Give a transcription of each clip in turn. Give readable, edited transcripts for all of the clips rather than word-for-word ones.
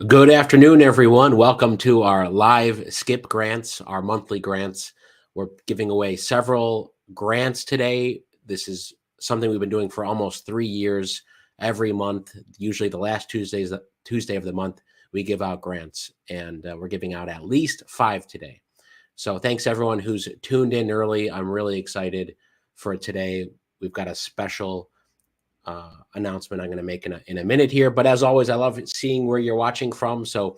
Good afternoon, everyone. Welcome to our live Skip grants, our monthly grants. We're giving away several grants today. This is something we've been doing for almost 3 years. Every month, usually the last Tuesday of the month, we give out grants, and we're giving out at least 5 today. So thanks everyone who's tuned in early. I'm really excited for today. We've got a special announcement I'm going to make in a minute here. But as always, I love seeing where you're watching from. So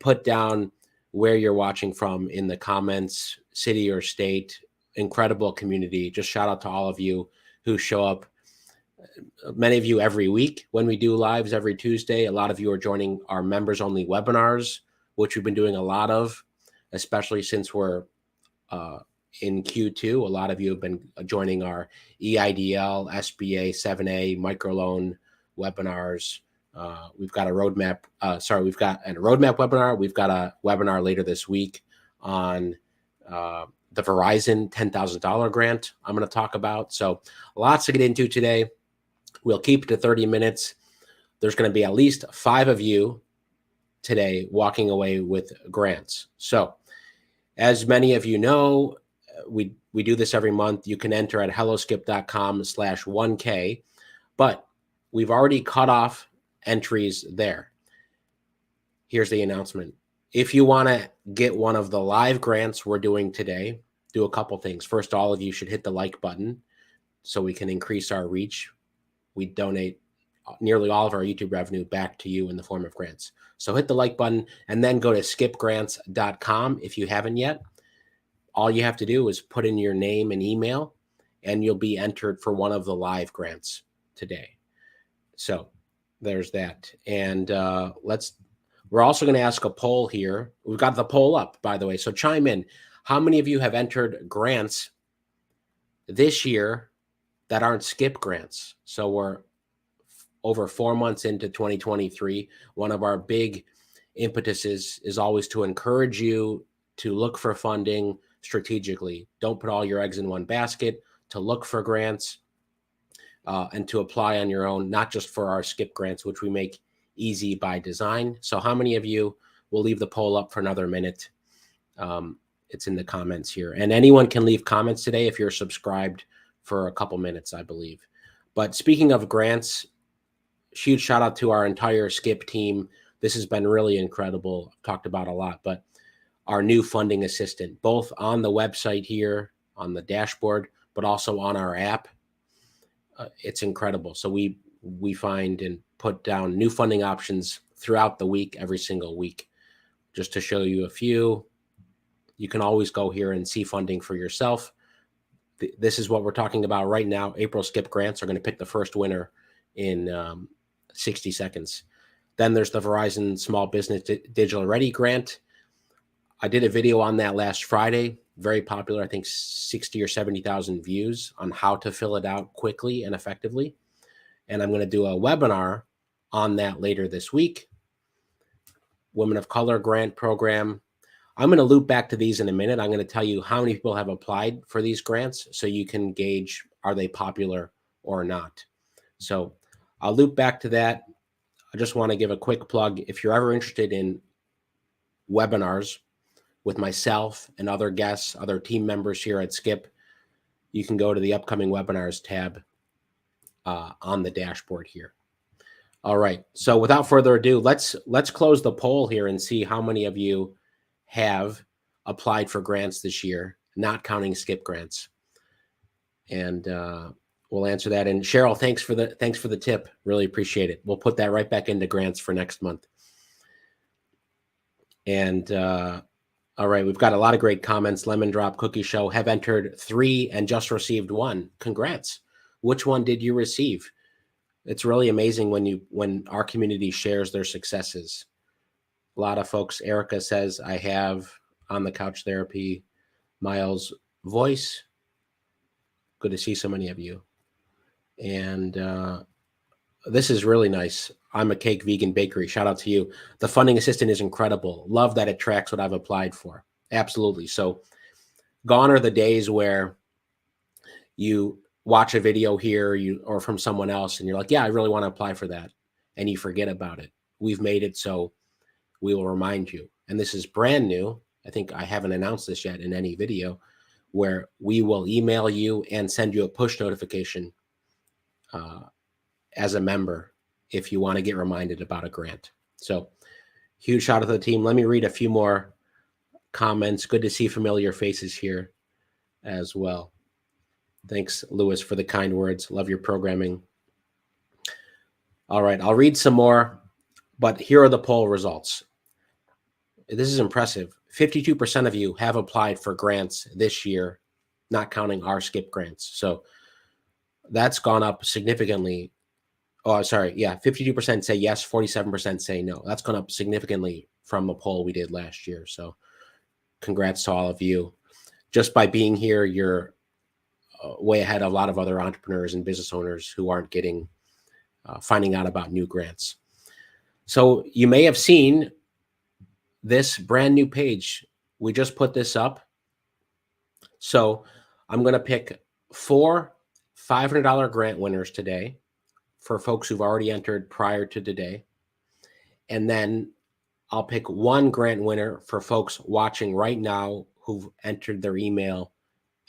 put down where you're watching from in the comments, city or state. Incredible community. Just shout out to all of you who show up. Many of you every week when we do lives every Tuesday. A lot of you are joining our members only webinars, which we've been doing a lot of, especially since we're in Q2. A lot of you have been joining our EIDL, SBA, 7A, microloan webinars. We've got a roadmap. We've got a roadmap webinar. We've got a webinar later this week on the Verizon $10,000 grant I'm going to talk about. So lots to get into today. We'll keep it to 30 minutes. There's going to be at least 5 of you today walking away with grants. So as many of you know, we do this every month. You can enter at helloskip.com/1K, but we've already cut off entries there. Here's the announcement. If you want to get one of the live grants we're doing today, do a couple things. First, all of you should hit the like button so we can increase our reach. We donate nearly all of our YouTube revenue back to you in the form of grants. So hit the like button and then go to skipgrants.com if you haven't yet. All you have to do is put in your name and email, and you'll be entered for one of the live grants today. So there's that. And we're also going to ask a poll here. We've got the poll up, by the way. So chime in. How many of you have entered grants this year that aren't Skip grants? So we're over 4 months into 2023. One of our big impetuses is always to encourage you to look for funding strategically. Don't put all your eggs in one basket, to look for grants and to apply on your own, not just for our Skip grants, which we make easy by design. So how many of you will leave the poll up for another minute? It's in the comments here. And anyone can leave comments today if you're subscribed for a couple minutes, I believe. But speaking of grants, huge shout out to our entire Skip team. This has been really incredible. I've talked about a lot, but our new funding assistant, both on the website here on the dashboard, but also on our app. It's incredible. So we find and put down new funding options throughout the week, every single week. Just to show you a few, you can always go here and see funding for yourself. This is what we're talking about right now. April Skip grants are going to pick the first winner in 60 seconds. Then there's the Verizon Small Business Digital Ready grant. I did a video on that last Friday, very popular, I think 60 or 70,000 views on how to fill it out quickly and effectively. And I'm going to do a webinar on that later this week. Women of Color grant program. I'm going to loop back to these in a minute. I'm going to tell you how many people have applied for these grants so you can gauge, are they popular or not? So I'll loop back to that. I just want to give a quick plug. If you're ever interested in webinars with myself and other guests, other team members here at Skip, you can go to the upcoming webinars tab on the dashboard here. All right. So without further ado, let's close the poll here and see how many of you have applied for grants this year, not counting Skip grants. And we'll answer that. And Cheryl, thanks for the tip. Really appreciate it. We'll put that right back into grants for next month. And all right, we've got a lot of great comments. Lemon Drop, Cookie Show have entered 3 and just received 1. Congrats. Which one did you receive? It's really amazing when our community shares their successes. A lot of folks, Erica says, I have On the Couch Therapy, Miles Voice. Good to see so many of you. And this is really nice. I'm a Cake Vegan Bakery. Shout out to you. The funding assistant is incredible. Love that it tracks what I've applied for. Absolutely. So gone are the days where you watch a video here or from someone else and you're like, yeah, I really want to apply for that. And you forget about it. We've made it so we will remind you. And this is brand new. I think I haven't announced this yet in any video, where we will email you and send you a push notification as a member if you want to get reminded about a grant. So huge shout out to the team. Let me read a few more comments. Good to see familiar faces here as well. Thanks, Lewis, for the kind words. Love your programming. All right, I'll read some more, but here are the poll results. This is impressive. 52% of you have applied for grants this year, not counting our skip grants. So that's gone up significantly. Oh, sorry. Yeah, 52% say yes, 47% say no. That's gone up significantly from the poll we did last year. So congrats to all of you. Just by being here, you're way ahead of a lot of other entrepreneurs and business owners who aren't getting finding out about new grants. So you may have seen this brand new page. We just put this up. So I'm going to pick 4 $500 grant winners today for folks who've already entered prior to today. And then I'll pick 1 grant winner for folks watching right now who've entered their email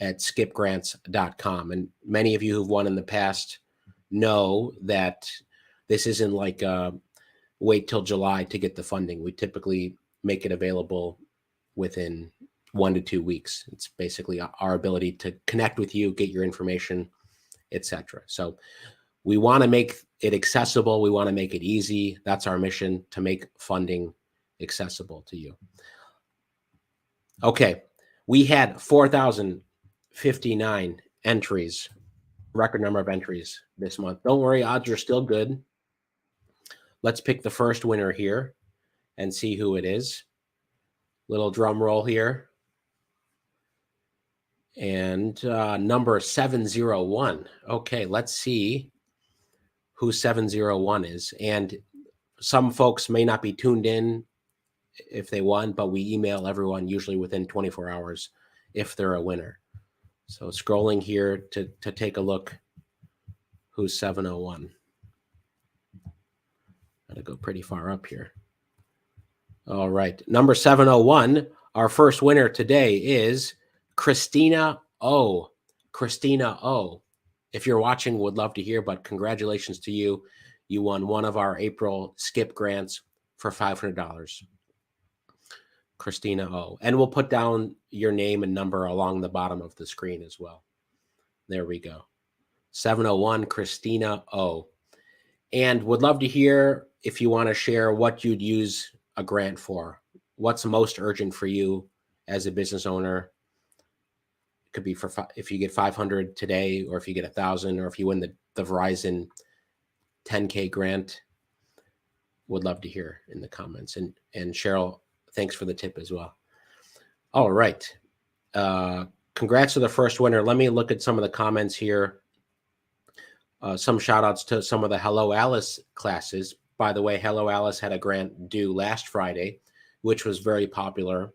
at skipgrants.com. And many of you who've won in the past know that this isn't like wait till July to get the funding. We typically make it available within 1 to 2 weeks. It's basically our ability to connect with you, get your information, etc. So we want to make it accessible. We want to make it easy. That's our mission, to make funding accessible to you. Okay, we had 4,059 entries, record number of entries this month. Don't worry, odds are still good. Let's pick the first winner here and see who it is. Little drum roll here. And number 701. Okay, let's see who 701 is. And some folks may not be tuned in if they won, but we email everyone usually within 24 hours if they're a winner. So scrolling here to take a look who's 701. Gotta go pretty far up here. All right, number 701, our first winner today is Christina O. Christina O. If you're watching, would love to hear, but congratulations to you. You won one of our April skip grants for $500. Christina O. And we'll put down your name and number along the bottom of the screen as well. There we go. 701 Christina O. And would love to hear if you want to share what you'd use a grant for. What's most urgent for you as a business owner? It could be for if you get 500 today, or if you get 1,000, or if you win the Verizon 10K grant. Would love to hear in the comments. And Cheryl, thanks for the tip as well. All right. Congrats to the first winner. Let me look at some of the comments here. Some shout outs to some of the Hello Alice classes. By the way, Hello Alice had a grant due last Friday, which was very popular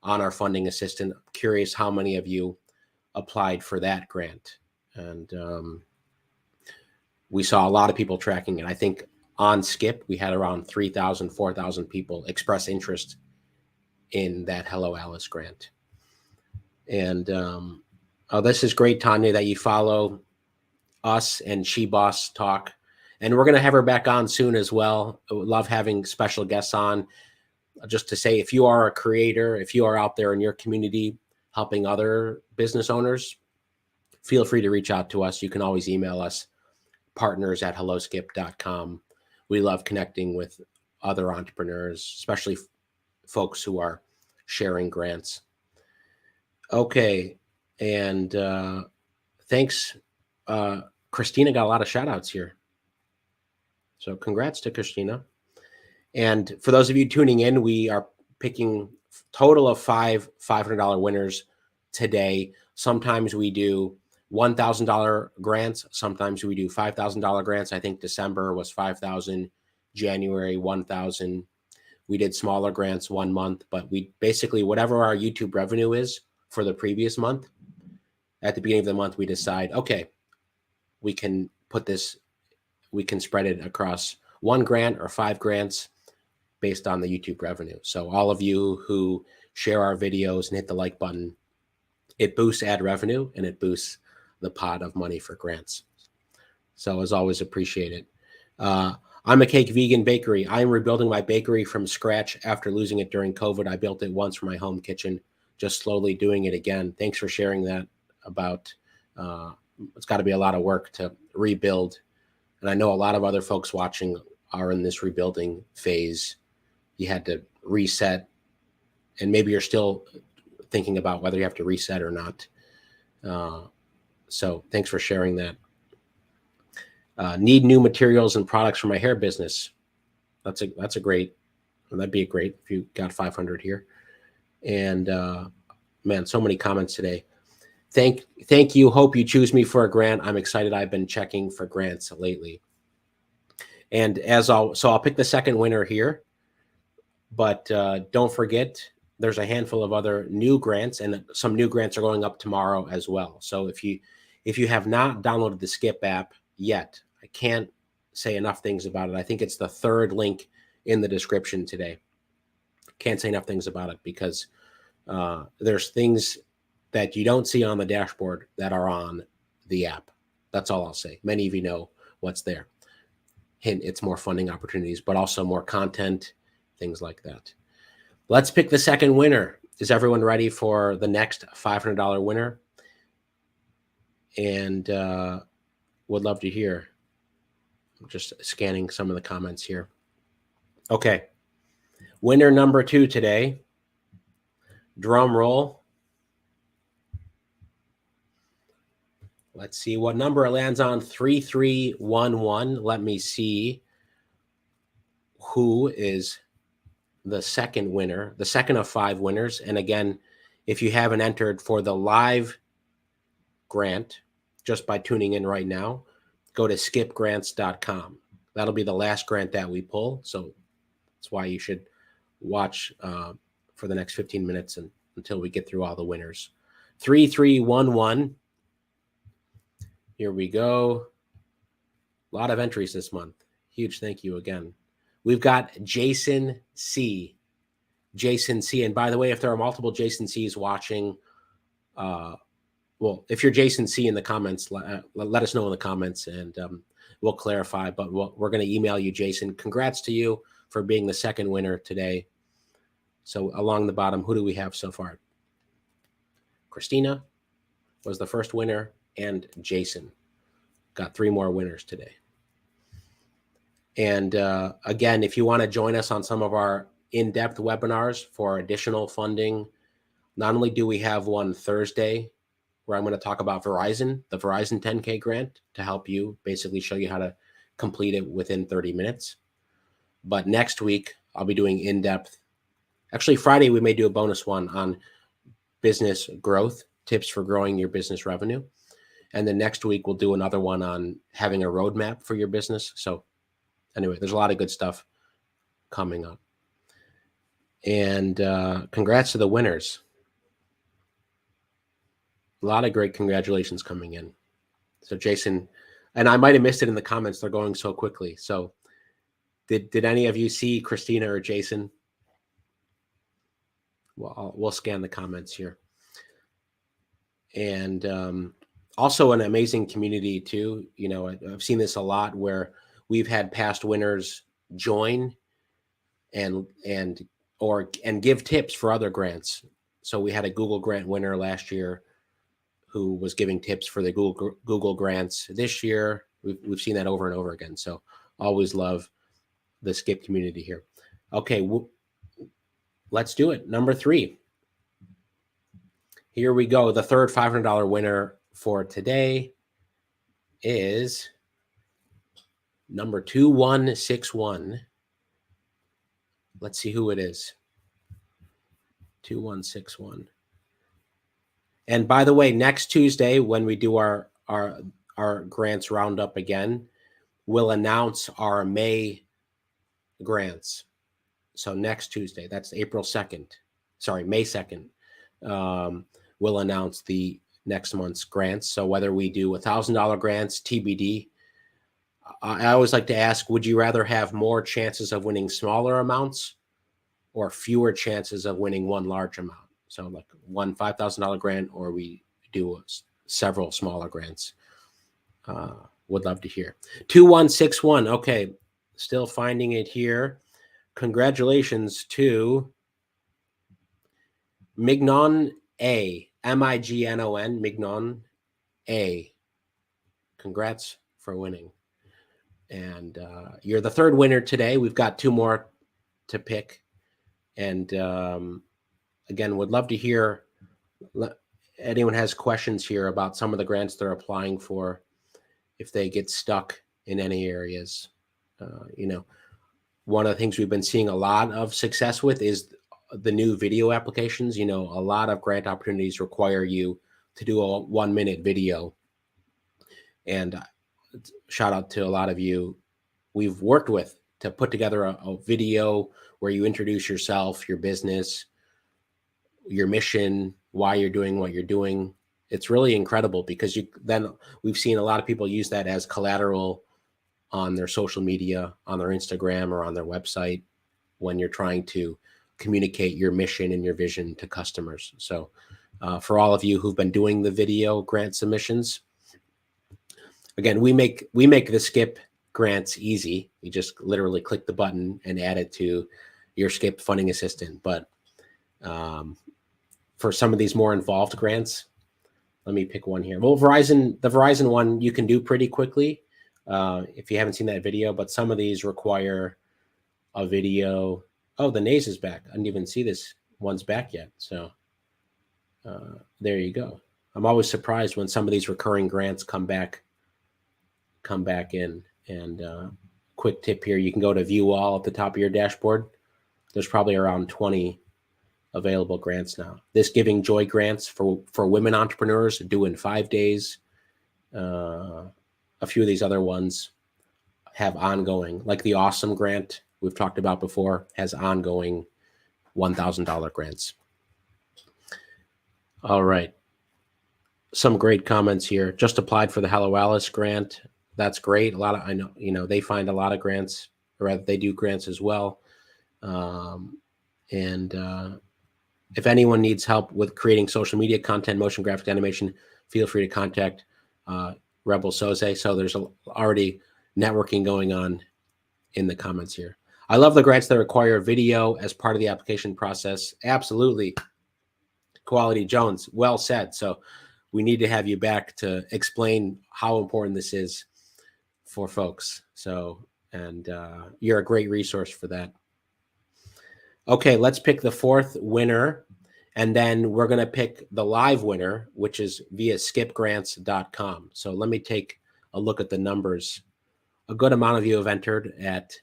on our funding assistant. Curious how many of you applied for that grant. And we saw a lot of people tracking it. I think on Skip, we had around 3,000, 4,000 people express interest in that Hello Alice grant. And this is great, Tanya, that you follow us and She Boss Talk. And we're going to have her back on soon as well. I would love having special guests on. Just to say, if you are a creator, if you are out there in your community helping other business owners, feel free to reach out to us. You can always email us, partners@helloskip.com. We love connecting with other entrepreneurs, especially folks who are sharing grants. Okay. And thanks. Christina got a lot of shout outs here. So congrats to Christina. And for those of you tuning in, we are picking total of 5 $500 winners today. Sometimes we do $1,000 grants. Sometimes we do $5,000 grants. I think December was 5,000, January 1,000. We did smaller grants 1 month, but we basically, whatever our YouTube revenue is for the previous month, at the beginning of the month, we decide, okay, we can put this, we can spread it across 1 grant or 5 grants. based on the YouTube revenue. So all of you who share our videos and hit the like button, it boosts ad revenue and it boosts the pot of money for grants. So as always, appreciate it. I'm a cake vegan bakery. I am rebuilding my bakery from scratch after losing it during COVID. I built it once for my home kitchen, just slowly doing it again. Thanks for sharing that about, it's got to be a lot of work to rebuild. And I know a lot of other folks watching are in this rebuilding phase. You had to reset, and maybe you're still thinking about whether you have to reset or not. So thanks for sharing that. Need new materials and products for my hair business. That'd be great if you got 500 here. And man, so many comments today. Thank you. Hope you choose me for a grant. I'm excited. I've been checking for grants lately. And so I'll pick the second winner here, but don't forget, there's a handful of other new grants, and some new grants are going up tomorrow as well. So if you have not downloaded the Skip app yet, I can't say enough things about it. I think it's the third link in the description today. Can't say enough things about it because there's things that you don't see on the dashboard that are on the app. That's all I'll say. Many of you know what's there. Hint, it's more funding opportunities, but also more content, things like that. Let's pick the second winner. Is everyone ready for the next $500 winner? And would love to hear. I'm just scanning some of the comments here. Okay. Winner number 2 today. Drum roll. Let's see what number it lands on. 3311. Let me see who is the second winner, the second of 5 winners. And again, if you haven't entered for the live grant, just by tuning in right now, go to skipgrants.com. That'll be the last grant that we pull. So that's why you should watch for the next 15 minutes until we get through all the winners. 3311. Here we go. A lot of entries this month. Huge thank you again. We've got Jason C. Jason C. And by the way, if there are multiple Jason C's watching, well, if you're Jason C in the comments, let us know in the comments and we'll clarify. But we're going to email you, Jason. Congrats to you for being the second winner today. So along the bottom, who do we have so far? Christina was the first winner, and Jason. Got 3 more winners today. And again, if you want to join us on some of our in-depth webinars for additional funding, not only do we have one Thursday where I'm going to talk about Verizon, the Verizon 10K grant, to help you basically show you how to complete it within 30 minutes. But next week, I'll be doing in-depth. Actually, Friday, we may do a bonus one on business growth, tips for growing your business revenue. And then next week, we'll do another one on having a roadmap for your business. So anyway, there's a lot of good stuff coming up. And congrats to the winners. A lot of great congratulations coming in. So Jason, and I might have missed it in the comments. They're going so quickly. So did any of you see Christina or Jason? Well, we'll scan the comments here. And also an amazing community too. You know, I've seen this a lot where we've had past winners join and give tips for other grants. So we had a Google grant winner last year who was giving tips for the Google grants this year. We've seen that over and over again. So always love the Skip community here. Okay, let's do it. Number 3. Here we go. The third $500 winner for today is number 2161. Let's see who it is. 2161. And by the way, next Tuesday, when we do our grants roundup again, we'll announce our May grants. So next Tuesday, that's April 2nd. Sorry, May 2nd. We'll announce the next month's grants. So whether we do $1,000 grants, TBD, I always like to ask, would you rather have more chances of winning smaller amounts or fewer chances of winning one large amount? So like one $5,000 grant, or we do several smaller grants. Would love to hear. 2161. Okay. Still finding it here. Congratulations to Mignon A. Mignon. Mignon A. Congrats for winning. And you're the third winner today. We've got two more to pick. And again, would love to hear anyone has questions here about some of the grants they're applying for, if they get stuck in any areas. One of the things we've been seeing a lot of success with is the new video applications. A lot of grant opportunities require you to do a 1-minute video. And shout out to a lot of you we've worked with to put together a video where you introduce yourself, your business, your mission, why you're doing what you're doing. It's really incredible because then we've seen a lot of people use that as collateral on their social media, on their Instagram or on their website when you're trying to communicate your mission and your vision to customers. So for all of you who've been doing the video grant submissions, again, we make the Skip grants easy. You just literally click the button and add it to your Skip funding assistant. But for some of these more involved grants, let me pick one here. Well, the Verizon one you can do pretty quickly if you haven't seen that video, but some of these require a video. Oh, the Nays is back. I didn't even see this one's back yet. So there you go. I'm always surprised when some of these recurring grants come back in. And quick tip here, you can go to view all at the top of your dashboard. There's probably around 20 available grants now. This Giving Joy grants for women entrepreneurs due in 5 days. A few of these other ones have ongoing, like the Awesome grant we've talked about before has ongoing $1,000 grants. All right. Some great comments here. Just applied for the Hello Alice grant. That's great. I know, they find a lot of grants, or rather they do grants as well. If anyone needs help with creating social media content, motion graphic animation, feel free to contact Rebel Soze. So there's already networking going on in the comments here. I love the grants that require video as part of the application process. Absolutely. Quality Jones, well said. So we need to have you back to explain how important this is for folks. So, and you're a great resource for that. Okay, let's pick the fourth winner, and then we're going to pick the live winner, which is via skipgrants.com. So let me take a look at the numbers. A good amount of you have entered at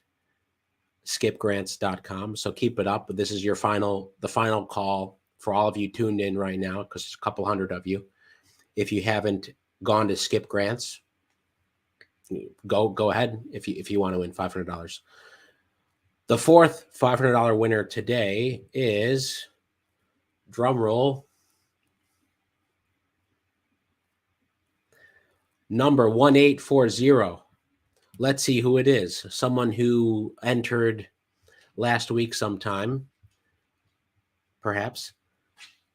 skipgrants.com. So keep it up. This is the final call for all of you tuned in right now, because there's a couple hundred of you. If you haven't gone to Skip Grants, go ahead if you want to win $500. The fourth $500 winner today is, drum roll, number 1840. Let's see who it is. Someone who entered last week sometime, perhaps.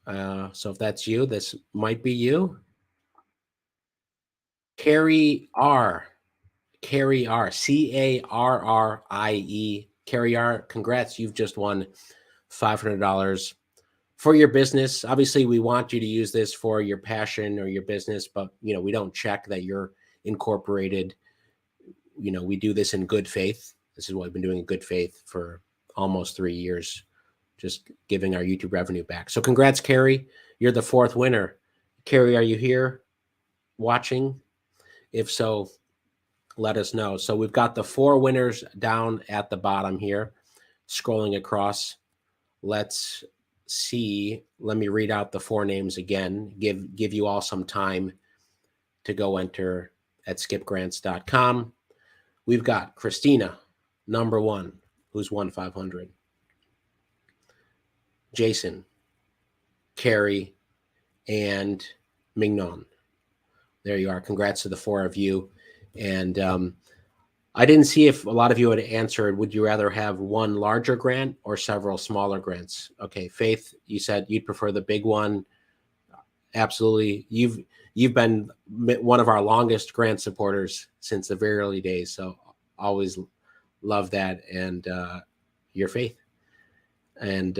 So if that's you, this might be you. Carrie R. Carrie R. Carrie. Carrie R. Congrats. You've just won $500 for your business. Obviously, we want you to use this for your passion or your business, but we don't check that you're incorporated. We do this in good faith. This is what we've been doing in good faith for almost 3 years, just giving our YouTube revenue back. So congrats, Carrie. You're the fourth winner. Carrie, are you here watching? If so, let us know. So we've got the 4 winners down at the bottom here, scrolling across. Let's see. Let me read out the 4 names again, give you all some time to go enter at skipgrants.com. We've got Christina, number 1, who's won $500. Jason, Carrie, and Mignon. There you are. Congrats to the 4 of you. And I didn't see if a lot of you had answered, would you rather have one larger grant or several smaller grants? Okay, Faith, you said you'd prefer the big one. Absolutely. You've been one of our longest grant supporters since the very early days. So always love that. And your Faith. And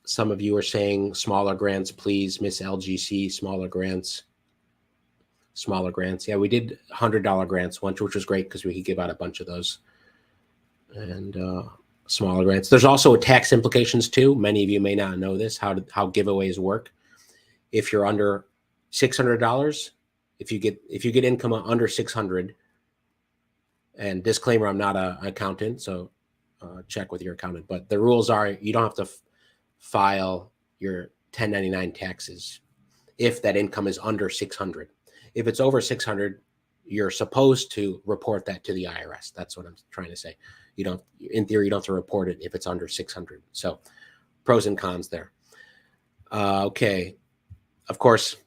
some of you are saying smaller grants, please, Miss LGC, smaller grants. Smaller grants. Yeah, we did $100 grants once, which was great because we could give out a bunch of those. And smaller grants. There's also tax implications too. Many of you may not know this, how giveaways work. If you're under $600, if you get income under 600, and disclaimer, I'm not an accountant, so check with your accountant. But the rules are you don't have to file your 1099 taxes if that income is under 600. If it's over 600, you're supposed to report that to the IRS. That's what I'm trying to say. You don't, in theory, you don't have to report it if it's under 600. So pros and cons there. Okay. Of course,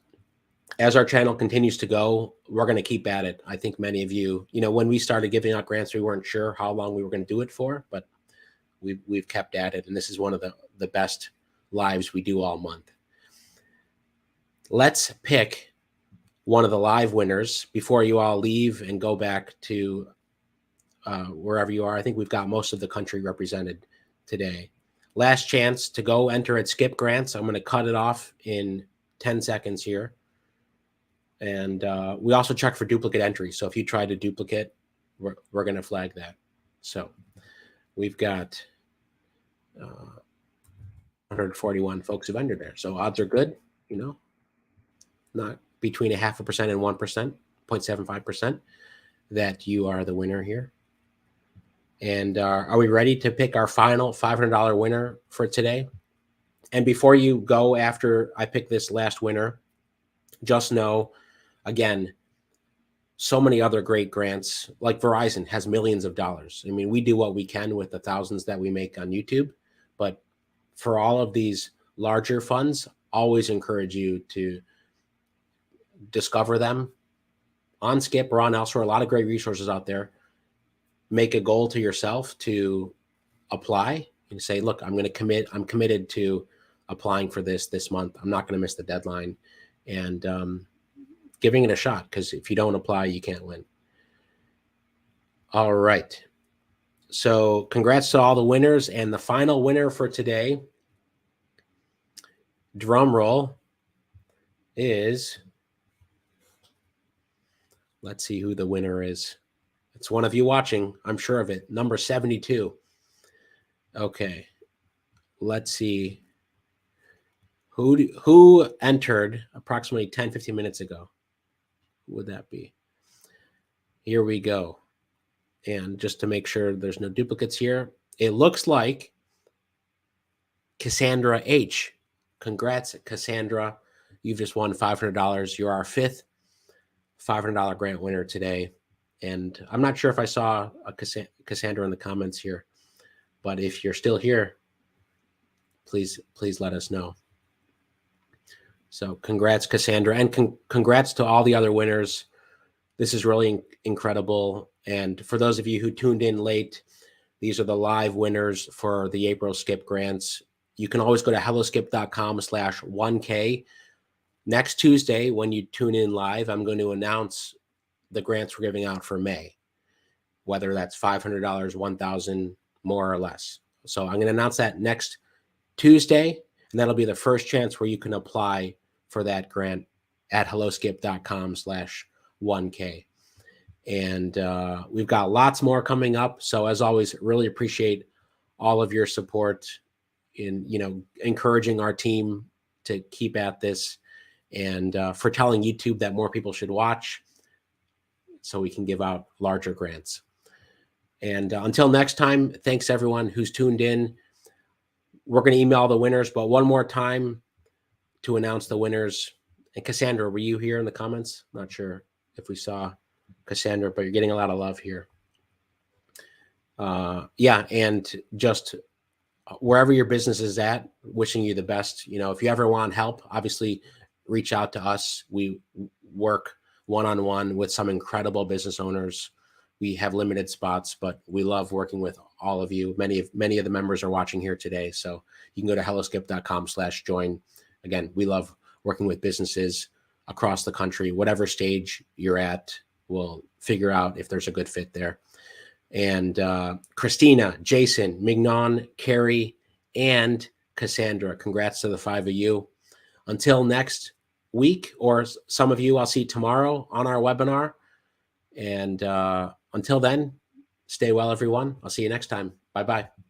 as our channel continues to go, we're going to keep at it. I think many of you, when we started giving out grants, we weren't sure how long we were going to do it for, but we've kept at it. And this is one of the best lives we do all month. Let's pick one of the live winners before you all leave and go back to wherever you are. I think we've got most of the country represented today. Last chance to go enter at Skip Grants. I'm going to cut it off in 10 seconds here. And we also check for duplicate entries. So if you try to duplicate, we're going to flag that. So we've got 141 folks who've entered there. So odds are good, not between 0.5% and 1%, 0.75%, that you are the winner here. And are we ready to pick our final $500 winner for today? And before you go, after I pick this last winner, just know, again, so many other great grants, like Verizon has millions of dollars. I mean, we do what we can with the thousands that we make on YouTube, but for all of these larger funds, always encourage you to discover them on Skip or on elsewhere. A lot of great resources out there. Make a goal to yourself to apply and say, look, I'm committed to applying for this month. I'm not going to miss the deadline, and giving it a shot, because if you don't apply, you can't win. All right. So congrats to all the winners, and the final winner for today, drum roll, is, let's see who the winner is. It's one of you watching, I'm sure of it. Number 72. Okay. Let's see. Who entered approximately 10, 15 minutes ago? Who would that be? Here we go. And just to make sure there's no duplicates here, it looks like Cassandra H. Congrats, Cassandra. You've just won $500. You're our fifth $500 grant winner today. And I'm not sure if I saw a Cassandra in the comments here, but if you're still here, please let us know. So congrats, Cassandra, and congrats to all the other winners. This is really incredible. And for those of you who tuned in late, these are the live winners for the April Skip grants. You can always go to helloskip.com/1K. Next Tuesday, when you tune in live, I'm going to announce the grants we're giving out for May, whether that's $500, $1,000, more or less. So I'm going to announce that next Tuesday, and that'll be the first chance where you can apply for that grant at helloskip.com/1K. And we've got lots more coming up. So as always, really appreciate all of your support in, encouraging our team to keep at this, and for telling YouTube that more people should watch so we can give out larger grants. And until next time, thanks everyone who's tuned in. We're going to email the winners, but one more time to announce the winners. And Cassandra, were you here in the comments? Not sure if we saw Cassandra, but you're getting a lot of love here. Yeah, and just wherever your business is at, wishing you the best. If you ever want help, obviously reach out to us. We work one-on-one with some incredible business owners. we have limited spots, but we love working with all of you. Many of the members are watching here today, so you can go to helloskip.com/join. Again, we love working with businesses across the country, whatever stage you're at. We'll figure out if there's a good fit there. And Christina, Jason, Mignon, Carrie, and Cassandra, congrats to the 5 of you. Until next week, or some of you I'll see tomorrow on our webinar. And until then, stay well, everyone. I'll see you next time. Bye-bye.